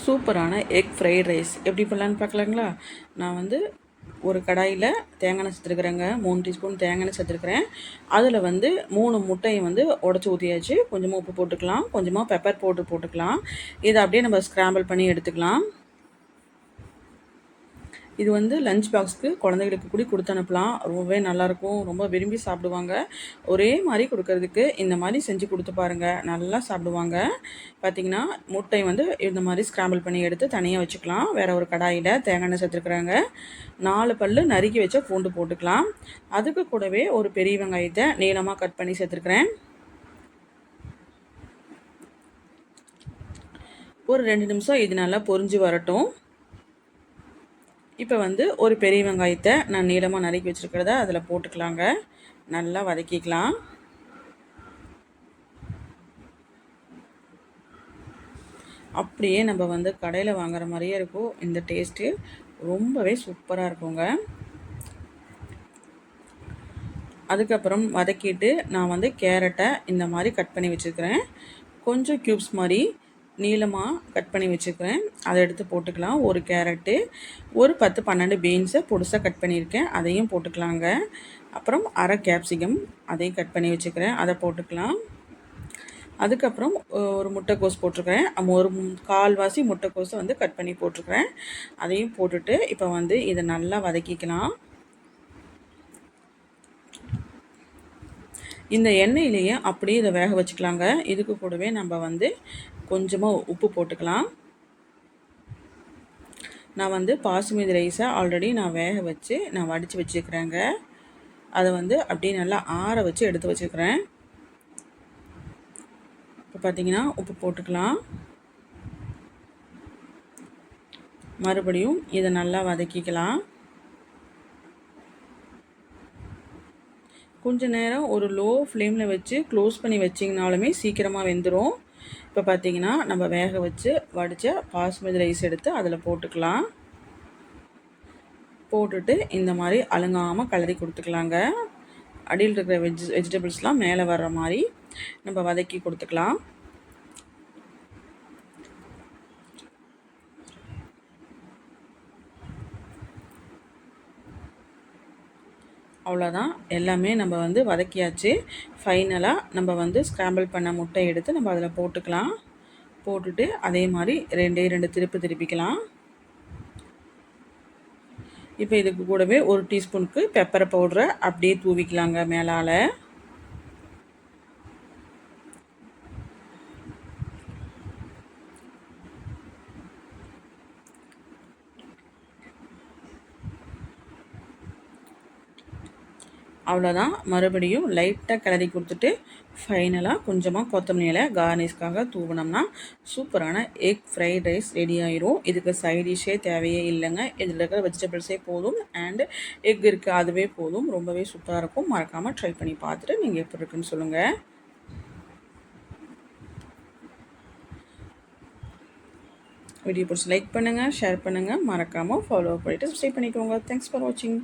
சூப்பரான egg fried rice எப்படி பண்ணலான்னு பார்க்கலாங்களா? நான் வந்து ஒரு கடாயில் தேங்காய் எண்ணெய் சேர்த்துருக்குறேங்க. 3 டீஸ்பூன் தேங்காய் எண்ணெய் சேர்த்துருக்குறேன். அதில் வந்து 3 முட்டையை வந்து உடச்சி ஊற்றியாச்சு. கொஞ்சமாக உப்பு போட்டுக்கலாம், கொஞ்சமாக பெப்பர் பவுடர் போட்டுக்கலாம். இதை அப்படியே நம்ம ஸ்க்ராம்பிள் பண்ணி எடுத்துக்கலாம். இது வந்து லஞ்ச் பாக்ஸ்க்கு குழந்தைகளுக்கு கூட கொடுத்து அனுப்பலாம். ரொம்பவே நல்லாயிருக்கும், ரொம்ப விரும்பி சாப்பிடுவாங்க. ஒரே மாதிரி கொடுக்கறதுக்கு இந்த மாதிரி செஞ்சு கொடுத்து பாருங்கள், நல்லா சாப்பிடுவாங்க. பார்த்திங்கன்னா முட்டை வந்து இந்த மாதிரி ஸ்க்ராம்பிள் பண்ணி எடுத்து தனியாக வச்சுக்கலாம். வேறு ஒரு கடாயில் தேங்காய் எண்ணெய் சேர்த்துருக்குறாங்க. 4 பல் நறுக்கி வச்ச பூண்டு போட்டுக்கலாம். அதுக்கு கூடவே ஒரு பெரிய வெங்காயத்தை நீளமாக கட் பண்ணி சேர்த்துருக்குறேன். ஒரு 2 நிமிஷம் இது நல்லா பொரிஞ்சு வரட்டும். இப்போ வந்து ஒரு பெரிய வெங்காயத்தை நான் நீளமாக நறுக்கி வச்சுருக்கிறத அதில் போட்டுக்கலாங்க. நல்லா வதக்கிக்கலாம். அப்படியே நம்ம வந்து கடையில் வாங்குற மாதிரியே இருக்கும். இந்த டேஸ்ட்டு ரொம்பவே சூப்பராக இருக்குங்க. அதுக்கப்புறம் வதக்கிட்டு நான் வந்து கேரட்டை இந்த மாதிரி கட் பண்ணி வச்சுருக்கிறேன். கொஞ்சம் க்யூப்ஸ் மாதிரி நீளமாக கட் பண்ணி வச்சுக்கிறேன். அதை எடுத்து போட்டுக்கலாம். ஒரு கேரட்டு, ஒரு 10-12 பீன்ஸை பொடிசாக கட் பண்ணியிருக்கேன், அதையும் போட்டுக்கலாங்க. அப்புறம் அரை கேப்சிகம் அதையும் கட் பண்ணி வச்சுக்கிறேன், அதை போட்டுக்கலாம். அதுக்கப்புறம் ஒரு முட்டைக்கோஸ் போட்டிருக்கிறேன். ஒரு 1/4 முட்டைக்கோஸை வந்து கட் பண்ணி போட்டிருக்கிறேன், அதையும் போட்டுட்டு இப்போ வந்து இதை நல்லா வதக்கிக்கலாம். இந்த எண்ணெயிலேயே அப்படியே இதை வேக வச்சுக்கலாங்க. இதுக்கு கூடவே நம்ம வந்து கொஞ்சமாக உப்பு போட்டுக்கலாம். நான் வந்து பாசுமதி ரைஸை ஆல்ரெடி நான் வேக வச்சு நான் வடித்து வச்சுக்கிறேங்க. அதை வந்து அப்படியே நல்லா ஆற வச்சு எடுத்து வச்சுக்கிறேன். இப்போ பார்த்திங்கன்னா உப்பு போட்டுக்கலாம். மறுபடியும் இதை நல்லா வதக்கிக்கலாம். கொஞ்சம் நேரம் ஒரு லோ ஃப்ளேமில் வச்சு க்ளோஸ் பண்ணி வச்சிங்கனாலுமே சீக்கிரமாக வெந்துடும். இப்போ பார்த்திங்கன்னா நம்ம வேக வச்சு வடித்த பாசுமதி ரைஸ் எடுத்து அதில் போட்டுக்கலாம். போட்டுட்டு இந்த மாதிரி அழுங்காமல் கலரி கொடுத்துக்கலாங்க. அடியில் இருக்கிற வெஜிடபிள்ஸ்லாம் மேலே வர்ற மாதிரி நம்ம வதக்கி கொடுத்துக்கலாம். அவ்வளோதான், எல்லாமே நம்ம வந்து வதக்கியாச்சு. ஃபைனலாக நம்ம வந்து ஸ்க்ராம்பிள் பண்ண முட்டை எடுத்து நம்ம அதில் போட்டுக்கலாம். போட்டுட்டு அதே மாதிரி 2 திருப்பிக்கலாம். இப்போ இதுக்கு கூடவே 1 டீஸ்பூனுக்கு பெப்பர் பவுடரை அப்படியே தூவிக்கலாங்க மேலால். அவ்வளோதான், மறுபடியும் லைட்டாக கிளறி கொடுத்துட்டு ஃபைனலாக கொஞ்சமாக கொத்தமல்லி இலை கார்னிஷ்காக தூவினோம்னா சூப்பரான எக் ஃப்ரைட் ரைஸ் ரெடி ஆயிரும். இதுக்கு சைட் டிஷ்ஷே தேவையே இல்லைங்க. இதில் இருக்கிற வெஜிடபிள்ஸே போதும் அண்ட் எக் இருக்குது, அதுவே போதும். ரொம்பவே சூப்பராக இருக்கும். மறக்காமல் ட்ரை பண்ணி பார்த்துட்டு நீங்கள் எப்படி இருக்குன்னு சொல்லுங்கள். வீடியோ பிடிச்சி லைக் பண்ணுங்கள், ஷேர் பண்ணுங்கள், மறக்காமல் ஃபாலோ பண்ணிவிட்டு சப்ஸ்கிரைப் பண்ணிக்கோங்க. தேங்க்ஸ் ஃபார் வாட்சிங்.